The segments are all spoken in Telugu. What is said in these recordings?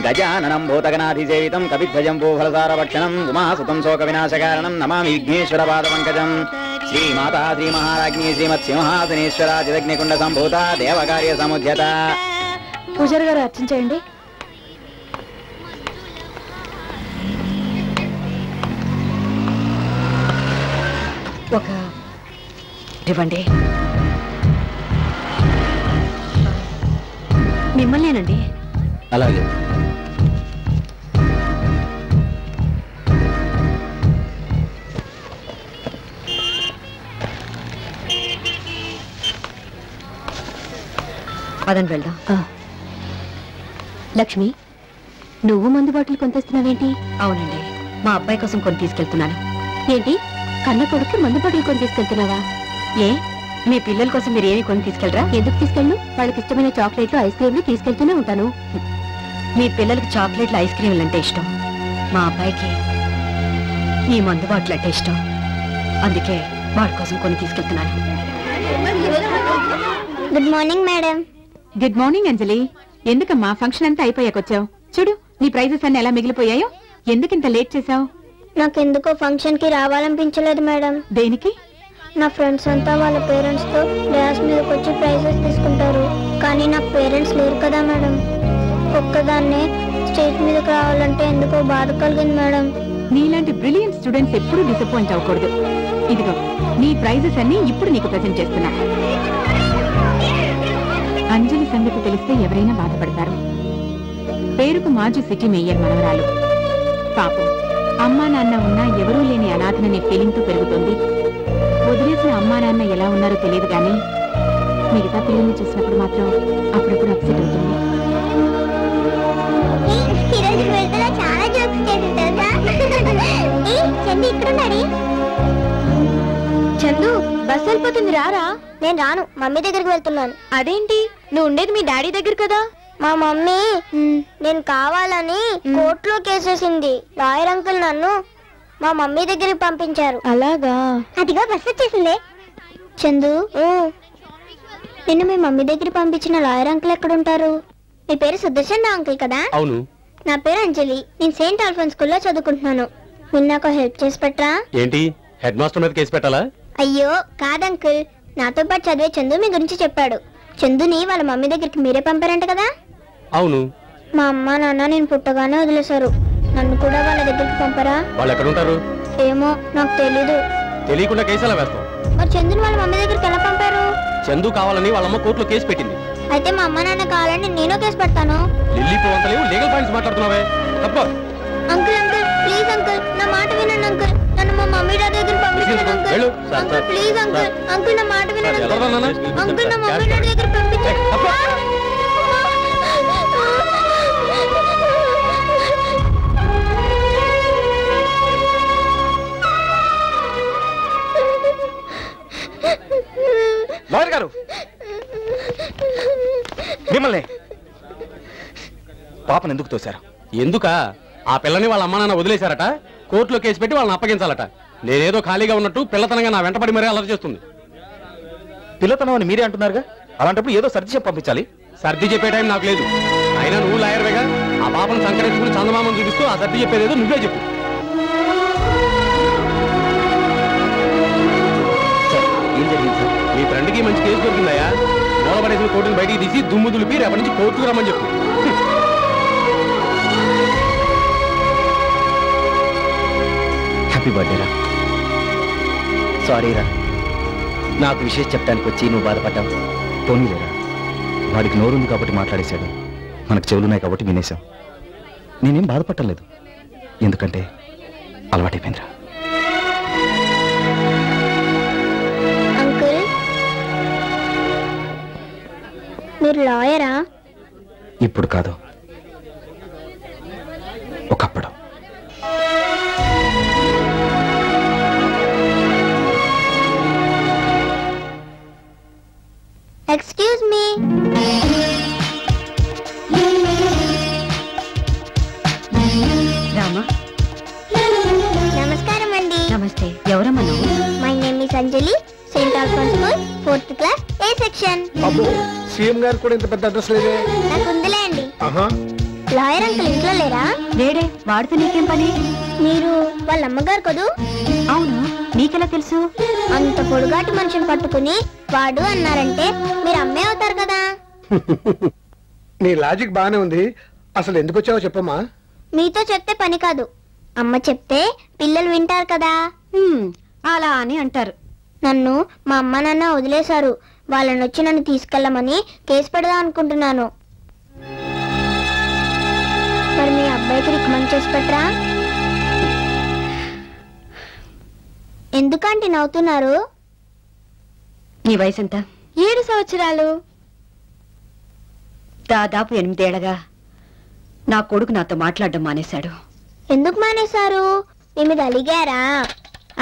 గజాననం భూతగణాధిసేవితం కపిధ్వజంబూఫలసారభక్షణం ఉమాసుతం శోకవినాశకారణం నమామి విఘ్నేశ్వర పాదపంకజం. శ్రీమాతా శ్రీమహారాజ్ఞీ శ్రీమత్సింహాసనేశ్వరాజిదగ్నికుండ సంభూత దేవకార్య సముద్యత. పూజారి గారు అర్చించేయండి. ఒక ఇవ్వండి. మిమ్మల్నేనండి. అలాగే. పదండి వెళ్దాం. లక్ష్మి, నువ్వు మందు బాటిల్ కొనిస్తున్నావేంటి? అవునండి, మా అబ్బాయి కోసం కొని తీసుకెళ్తున్నాను. ఏంటి, కన్న కొడుకు మందు బాటిల్ కొని తీసుకెళ్తున్నావా? ఏ, మీ పిల్లల కోసం మీరు ఏమి కొని తీసుకెళ్ళరా? ఎందుకు తీసుకెళ్ళు? వాళ్ళకి ఇష్టమైన చాక్లెట్లు ఐస్ క్రీమ్లు తీసుకెళ్తూనే ఉంటాను. మీ పిల్లలకి చాక్లెట్లు ఐస్ క్రీమ్లు అంటే ఇష్టం, మా అబ్బాయికి ఈ మందు బాటిల్ అంటే ఇష్టం. అందుకే వాడి కోసం కొని తీసుకెళ్తున్నాను. Good morning madam. Good morning Anjali. ఎందుకమ్మా ఫంక్షన్ అంతా అయిపోయాకొచ్చావు? చూడు నీ ప్రైజెస్ అన్ని ఎలా మిగిలిపోయాయో. ఎందుకింత లేట్ చేసావు? నాకెందుకో ఫంక్షన్ కి రావాలనిపించలేదు మేడం. దేనికి? నా ఫ్రెండ్స్ అంతా వాళ్ళ పేరెంట్స్ తో డాన్స్ మీదకి వచ్చి ప్రైజెస్ తీసుకుంటారు, కానీ నాకు పేరెంట్స్ లేరు కదా మేడం. ఒక్కదాన్నే స్టేజ్ మీదకి రావాలంటే ఎందుకో బాధ కలిగింది మేడం. నీలాంటి బ్రిలియంట్ స్టూడెంట్స్ ఎప్పుడూ డిసప్పాయింట్ అవ్వకూడదు. ఇదిగో నీ ప్రైజెస్ అన్ని ఇప్పుడు నీకు ప్రెజెంట్ చేస్తున్నా. అంజలి సంగతి తెలిస్తే ఎవరైనా బాధపడతారు. పేరుకు మాజీ సిటీ మేయర్ మనవరాలు. పాపం అమ్మా నాన్న ఉన్నా ఎవరూ లేని అనాథననే ఫీలింగ్ తో పెరుగుతోంది. వదిలేసిన అమ్మా నాన్న ఎలా ఉన్నారో తెలియదు కానీ మిగతా పిల్లల్ని చూసినప్పుడు మాత్రం అప్పుడప్పుడు అప్సెట్ అవుతుంది. చందు, బస్ వెళ్ళిపోతుంది, రారా? నేను రాను, మమ్మీ దగ్గరికి వెళ్తున్నాను. అదేంటి, నువ్వు ఉండేది మీ డాడీ దగ్గర కదా? మా మమ్మీ నేను కావాలని కోర్టులో కేసేసింది. లాయర్ అంకుల్ నన్ను మా మమ్మీ దగ్గరికి పంపించారు. అలాగా? అదిగో బస్ వచ్చేసిందే. చందు, నిన్ను మీ మమ్మీ దగ్గర పంపించిన లాయర్ అంకుల్ ఎక్కడుంటారు? మీ పేరు సుదర్శన్ అంకుల్ కదా? అవును. నా పేరు అంజలి. నేను సెయింట్ ఆల్ఫోన్స్ స్కూల్లో చదువుకుంటున్నాను. మీరు నాకు హెల్ప్ చేసి పెట్టరా? ఏంటి, హెడ్ మాస్టర్ మీద కేసు పెట్టాలా? అయ్యో కాదంకుల్, నాతో పాటు చదివే చందు మీ గురించి చెప్పాడు. చందుని వాళ్ళ మమ్మీ దగ్గరికి మీరే పంపారంట కదా? అవును. మా అమ్మ నాన్న నేను పుట్టగానే వదిలేశారు. నన్ను కూడా వాళ్ళ దగ్గరికి పంపరా? వాళ్ళు ఎక్కడ ఉంటారు? ఏమో నాకు తెలీదు. తెలియకుండా కేసు ఎలా వేస్తాం? మరి చందుని వాళ్ళ మమ్మీ దగ్గరికి ఎలా పంపారు? చందు కావాలని వాళ్ళమ్మ కోర్టులో కేసు పెట్టింది. అయితే మా అమ్మ నాన్న కావాలని నేను కేసు పెడతాను. లిల్లీ పోవంతలేవు, లీగల్ పాయింట్స్ మాట్లాడుతున్నావే. తప్ప. అంకుల్ అంకుల్ ప్లీజ్ అంకుల్, నా మాట వినండి అంకుల్. నన్ను మా మమ్మీ డాడీ దగ్గర పంపించండి uncle. Uncle please uncle, uncle నా మాట వినండి అంకుల్. అంకుల్ నా మమ్మీ డాడీ దగ్గర పంపించండి. లాయర్ గారు మిమ్మల్ని పాపను ఎందుకు తోశారు? ఎందుకా? ఆ పిల్లని వాళ్ళ అమ్మ నాన్న వదిలేశారట, కోర్టులో కేసు పెట్టి వాళ్ళని అప్పగించాలట. నేనేదో ఖాళీగా ఉన్నట్టు పిల్లతనంగా నా వెంటపడి మరీ అలర్ట్ చేస్తుంది. పిల్లతనం అని మీరే అంటున్నారుగా, అలాంటప్పుడు ఏదో సర్ది చెప్పి పంపించాలి. సర్ది చెప్పే టైం నాకు లేదు. అయినా నువ్వు లాయర్వేగా, ఆ పాపను సంకరించుకుని చందమామను చూపిస్తూ ఆ సర్ది చెప్పేదేదో నువ్వే చెప్పు. ఏం జరిగింది సార్? మీ ఫ్రెండ్కి మంచి కేసు దొరికిందయా. మూలపడేసిన కోర్టును బయటికి తీసి దుమ్ము దులిపి రేపటి నుంచి కోర్టుకు రమ్మని చెప్పు. హ్యాపీ బర్త్డే రా. సారీ రా, నాకు విషయం చెప్పడానికి వచ్చి నువ్వు బాధపడ్డావు. పోనీలేరా, వాడికి నోరుంది కాబట్టి మాట్లాడేశాడు, మనకు చెవులున్నాయి కాబట్టి వినేశాం. నేనేం బాధపడటం లేదు, ఎందుకంటే అలవాటైపోయిందిరా. అంకుల్ మీరు లాయరా? ఇప్పుడు కాదు, ఒకప్పుడు. Excuse me. రామా. నమస్కారం అండి. నమస్తే. ఎవరమ్మా నువ్వు? My name is Anjali, Saint Alphonse school 4th class A section. అబ్బో, సీఎం గారు కూడా ఇంత పెద్ద అడ్రస్ లేదే. నాకు ఉందిలే అండి. లాయర్ అంకుల్ ఇంట్లో లేరా? లేడే, వాడితో నీకేం పని? మీరు వాళ్ళ అమ్మగారు కదూ? అవును, నీకెలా తెలుసు? అంత పొడుగాటి మనిషిని పట్టుకుని వాడు అన్నారంటే మీరు అమ్మే అవుతారు కదా. నీ లాజిక్ బానే ఉంది. అసలు ఎందుకు వచ్చావో చెప్పమ్మా. మీతో చెప్తే పని కాదు, అమ్మ చెప్తే పిల్లలు వింటారు కదా. అలా అని అంటారు. నన్ను మా అమ్మ నాన్న వదిలేశారు. వాళ్ళని వచ్చి నన్ను తీసుకెళ్ళమని కేసు పెడదాం అనుకుంటున్నాను. మరి మీ అబ్బాయికి రికమెండ్ చేసి పెట్టరా? ఎందుకంటే నవ్వుతున్నారు? నీ వయసు ఎంత? 7 సంవత్సరాలు. దాదాపు 8 ఏళ్లగా నా కొడుకు నాతో మాట్లాడడం మానేశాడు. ఎందుకు మానేశారు? మీ మీద అలిగారా?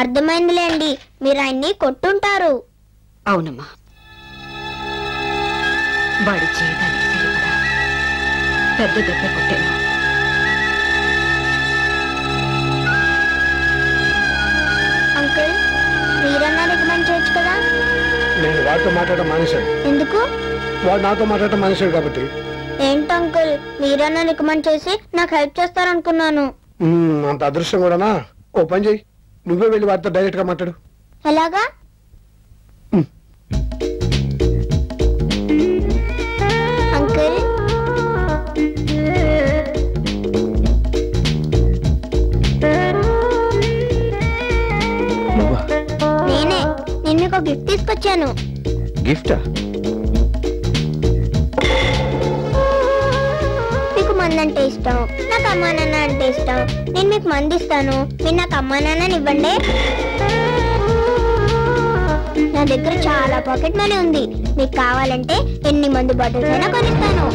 అర్థమైందిలేండి, మీరు ఆయన్ని కొట్టుంటారు. అవునమ్మా, వాడి జీవితానికి సరిపడా పెద్ద దెబ్బ కొట్టాను. అంకుల్, మీరన్నా రికమెండ్ చేయొచ్చు కదా. నేను వాడితో మాట్లాడటం మానేశాడు. ఎందుకు? వాడు నాతో మాట్లాడటం మానేశాడు కాబట్టి. ఏంటి అంకుల్, మీరన్నా రికమెండ్ చేసి నాకు హెల్ప్ చేస్తారనుకున్నాను. అంత అదృష్టం కూడానా? ఓ పని చెయ్యి, నువ్వే వెళ్ళి వాడితో డైరెక్ట్ గా మాట్లాడు. ఎలాగా? అంకుల్, నేనే మీకు గిఫ్ట్ తీసుకొచ్చాను. గిఫ్టా? మీకు మందంటే ఇష్టం, నాకు అమ్మా నాన్న అంటే ఇష్టం. నేను మీకు మంది ఇస్తాను, మీరు నాకు అమ్మా నాన్నని ఇవ్వండి. నా దగ్గర చాలా పాకెట్ మనీ ఉంది. మీకు కావాలంటే ఎన్ని మందు బాటిల్స్ అయినా కొనిస్తాను.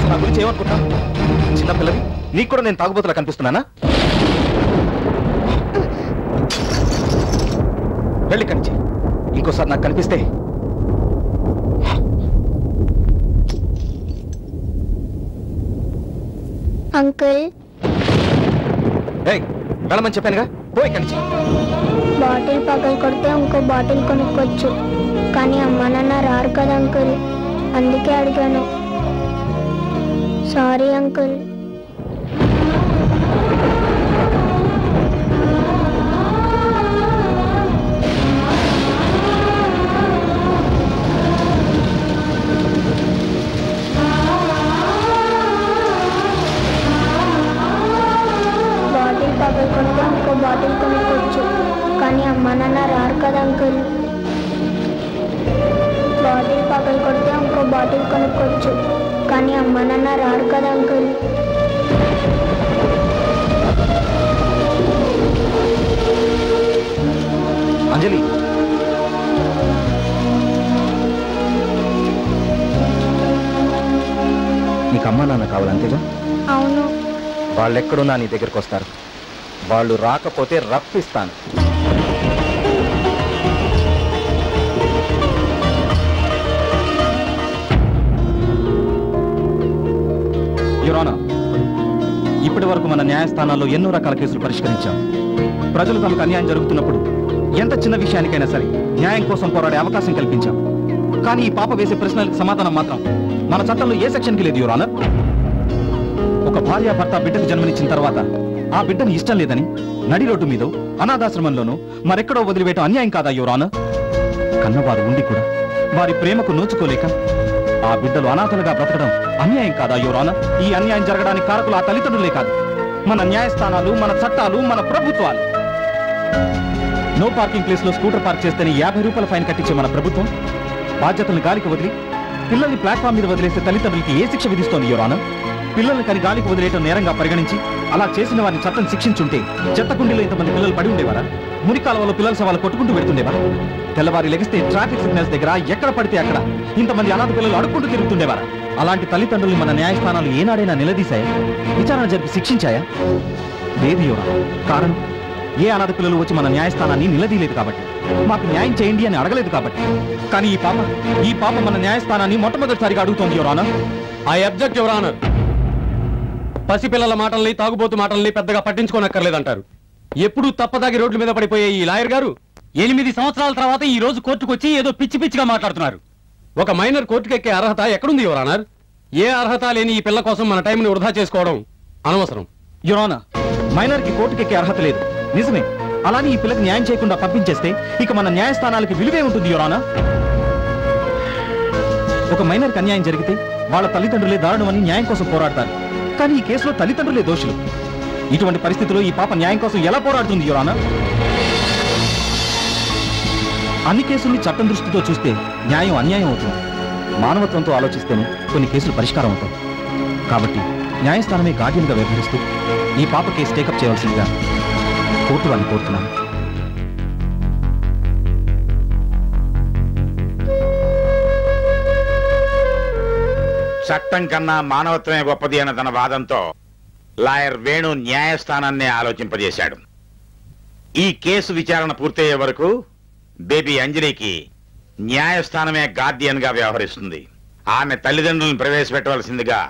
నా గురించి ఏమనుకుంటా? చిన్నపిల్లవి, నీకు కూడా నేను తాగుబోతులా కనిపిస్తున్నానా? వెళ్ళి కంచి, ఇంకోసారి నాకు కనిపిస్తే అంకుల్. వెళ్ళమని చెప్పానుగా, పోయి కంచి. బాటిల్ పగలు కొడితే ఇంకో బాటిల్ కొనుక్కోవచ్చు, కానీ అమ్మా నాన్న రారు కదా అంకుల్, అందుకే అడిగాను. Sorry uncle. బాటిల్ పగలు కొడితే ఇంకో బాటిల్ కొనుక్కోవచ్చు, కానీ అమ్మా నాన్న రారు కదా అంకుల్. బాటిల్ పగలు కొడితే ఇంకో బాటిల్ కొనుక్కోవచ్చు, కానీ అమ్మా నాన్న రారు కదా అంకుల్. అంజలి, నీకు అమ్మా నాన్న కావాలంతేగా? అవును. వాళ్ళెక్కడున్నా నీ దగ్గరకు వస్తారు. వాళ్ళు రాకపోతే రప్పిస్తాను. యువర్ ఆనర్, ఇప్పటి వరకు మన న్యాయస్థానాల్లో ఎన్నో రకాల కేసులు పరిష్కరించాం. ప్రజలు తమకు అన్యాయం జరుగుతున్నప్పుడు ఎంత చిన్న విషయానికైనా సరే న్యాయం కోసం పోరాడే అవకాశం కల్పించాం. కానీ ఈ పాప వేసే ప్రశ్నలకు సమాధానం మాత్రం మన చట్టంలో ఏ సెక్షన్కి లేదు యువర్ ఆనర్. ఒక భార్య భర్త బిడ్డకు జన్మనిచ్చిన తర్వాత ఆ బిడ్డను ఇష్టం లేదని నడి రోడ్డు మీదో అనాథాశ్రమంలోనూ మరెక్కడో వదిలివేయటం అన్యాయం కాదా యువర్ ఆనర్? కన్నవారు ఉండి కూడా వారి ప్రేమకు నోచుకోలేక ఆ బిడ్డలు అనాథలుగా బ్రతకడం అన్యాయం కాదా యువర్ ఆనర్? ఈ అన్యాయం జరగడానికి కారకులు ఆ తల్లిదండ్రులే కాదు, మన న్యాయస్థానాలు, మన చట్టాలు, మన ప్రభుత్వాలు. నో పార్కింగ్ ప్లేస్ లో స్కూటర్ పార్క్ చేస్తేనే 50 రూపాయల ఫైన్ కట్టించే మన ప్రభుత్వం బాధ్యతలను గాలికి వదిలి పిల్లల్ని ప్లాట్ఫామ్ మీద వదిలేసే తల్లిదండ్రులకి ఏ శిక్ష విధిస్తోంది యువర్ ఆనర్? పిల్లల్ని కని గాలికి వదిలేయటం నేరంగా పరిగణించి అలా చేసిన వారిని చట్టం శిక్షించుంటే చెత్తకుండీలో ఇంతమంది పిల్లలు పడి ఉండేవారా? మురికాలవలో పిల్లల సవాలు కొట్టుకుంటూ పెడుతుండేవారా? తెల్లవారి లెగిస్తే ట్రాఫిక్ సిగ్నల్స్ దగ్గర ఎక్కడ పడితే అక్కడ ఇంతమంది అనాథ పిల్లలు అడుక్కుంటూ తిరుగుతుండేవారా? అలాంటి తల్లిదండ్రులు మన న్యాయస్థానాలు ఏనాడైనా నిలదీశాయా? విచారణ జరిపి శిక్షించాయా? లేదు యువర్ ఆనర్. కారణం, ఏ అనాథ పిల్లలు వచ్చి మన న్యాయస్థానాన్ని నిలదీయలేదు కాబట్టి, మాకు న్యాయం చేయండి అని అడగలేదు కాబట్టి. కానీ ఈ పాప మన న్యాయస్థానాన్ని మొట్టమొదటిసారిగా అడుగుతోంది your honour. I object your honour. పసిపిల్లల మాటల్ని, తాగుబోతు మాటల్ని పెద్దగా పట్టించుకోనక్కర్లేదంటారు. ఎప్పుడూ తప్పదాగి రోడ్ల మీద పడిపోయే ఈ లాయర్ గారు 8 సంవత్సరాల తర్వాత ఈ రోజు కోర్టుకు వచ్చి ఏదో పిచ్చి పిచ్చిగా మాట్లాడుతున్నారు. ఒక మైనర్ కోర్టుకెక్కే అర్హత ఎక్కడుంది యువర్ ఆనర్? ఏ అర్హత లేని ఈ పిల్ల కోసం మన టైంని వృధా చేసుకోవడం అనవసరం. యువర్ ఆనర్, మైనర్ కి కోర్టుకెక్కే అర్హత లేదు, నిజమే. అలానే ఈ పిల్లకి న్యాయం చేయకుండా పంపించేస్తే ఇక మన న్యాయస్థానాలకి విలువే ఉంటుంది యువర్ ఆనర్. ఒక మైనర్ కి అన్యాయం జరిగితే వాళ్ళ తల్లిదండ్రులే దారుణమని న్యాయం కోసం పోరాడతారు. కానీ ఈ కేసులో తల్లిదండ్రులే దోషులు. ఇటువంటి పరిస్థితుల్లో ఈ పాప న్యాయం కోసం ఎలా పోరాడుతుంది యువర్ ఆనర్? అన్ని కేసుల్ని చట్టం దృష్టితో చూస్తే న్యాయం అన్యాయం అవుతుంది. మానవత్వంతో ఆలోచిస్తేనే కొన్ని కేసులు పరిష్కారం అవుతాయి. కాబట్టి న్యాయస్థానమే గార్డియన్గా వ్యవహరిస్తూ ఈ పాప కేసు టేకప్ చేయవలసిందిగా కోర్టు వాళ్ళని కోరుతున్నాను. చట్టం కన్నా మానవత్వమే గొప్పది అన్న తన వాదంతో లాయర్ వేణు న్యాయస్థానాన్ని ఆలోచింపజేశాడు. ఈ కేసు విచారణ పూర్తయ్యే వరకు బేబీ అంజలికి న్యాయస్థానమే గార్డియన్ గా వ్యవహరిస్తుంది. ఆమె తల్లిదండ్రులను ప్రవేశపెట్టవలసిందిగా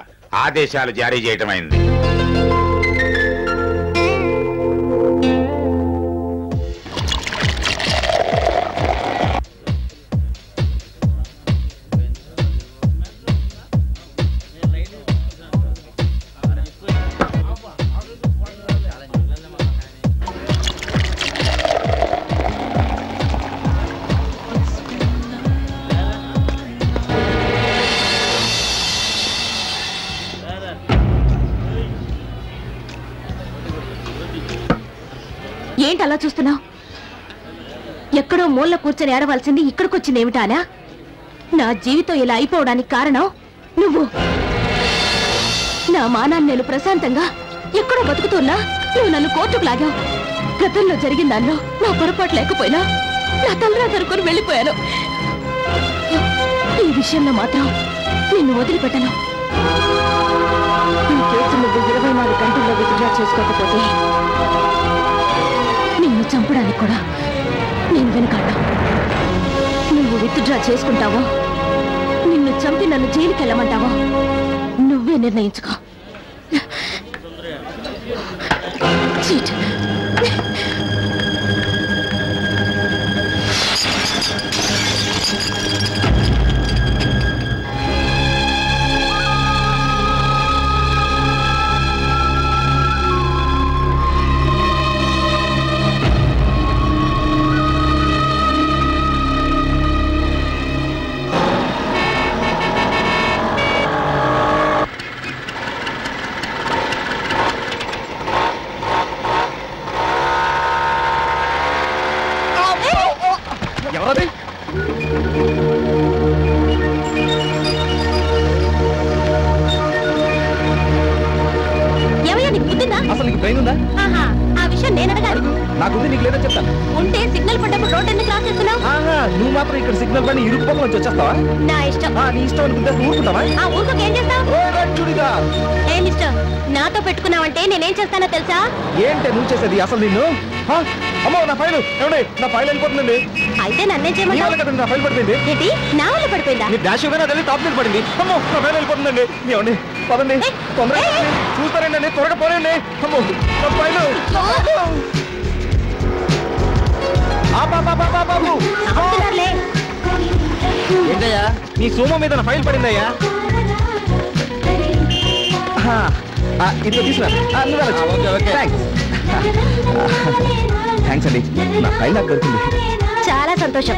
ఆదేశాలు జారీ చేయటమైంది. ఏంటి అలా చూస్తున్నావు? ఎక్కడో మూల కూర్చొని ఏడవలసింది ఇక్కడికొచ్చింది ఏమిటానా? నా జీవితం ఇలా అయిపోవడానికి కారణం నువ్వు. నా మానాన్ని నేను ప్రశాంతంగా ఎక్కడో బతుకుతున్నా నువ్వు నన్ను కోర్టుకు లాగావు. గతంలో జరిగిన దానిలో నా పొరపాటు లేకపోయినా నా తలరా తరుకొని వెళ్ళిపోయాను. ఈ విషయంలో మాత్రం నిన్ను వదిలిపెట్టను. ఈ కేసు నువ్వు 24 గంటల్లో విత్డ్రా చేసుకోకపోతే నిన్ను చంపడానికి కూడా నేను వెనుకాడా. నువ్వు విత్డ్రా చేసుకుంటావో నిన్ను చంపి నన్ను జైలుకి వెళ్ళమంటావో నువ్వే నిర్ణయించుకో. చీట్. ఎవరది? ఏమయ్యా నీకు బుద్ధిందా? అసలు నీకు బ్రెయిన్ ఉందా? ఆహా, ఆ విషయం నేను అడగాలి. నాకుంది, నీకు లేదని చెప్తాను. ఉంటే సిగ్నల్ పడ్డప్పుడు రోడ్ ఎందుకు క్రాస్ చేస్తున్నావు? నువ్వు మాత్రం ఇక్కడ సిగ్నల్ పైన ఇరుకు పక్కన నుంచి వచ్చేస్తావా? నా ఇష్టం. నీ ఇష్టం అనుకుంటే ఊరుకుంటావా? ఆ ఊరుకోక ఏం చేస్తావు? చూడిగా ఏ మిస్టర్, నాతో పెట్టుకున్నావంటే నేనేం చేస్తానో తెలుసా? ఏంటే నువ్వు చేసేది? అసలు నిన్ను అమ్మో నా ఫైల్ ఏమండి, నా ఫైల్ వెళ్ళిపోతుందండి. అయితే నన్నేం నీ చేయమంటావు? వల్ల కదండి నా ఫైల్ పడిపోయింది. ఏంటి, నా వల్ల పడిపోయిందా? మీ డాష్ ఇవ్వగానే అది టాప్ మీద పడింది. అమ్మో నా ఫైల్ వెళ్ళిపోతుందండి. ఏమండి పదండి, తొందరగా చూస్తారండి, త్వరగా పోనండి. అమ్మో నా ఫైల్. బాబు ఆపుతున్నారులే. ఏంటయ్యా నీ సోమ మీద నా ఫైల్ పడిందయ్యా. ఇట్లా తీసుకురా. థ్యాంక్స్ అండి, నా ఫైల్ నాకు దొరికింది. చాలా సంతోషం.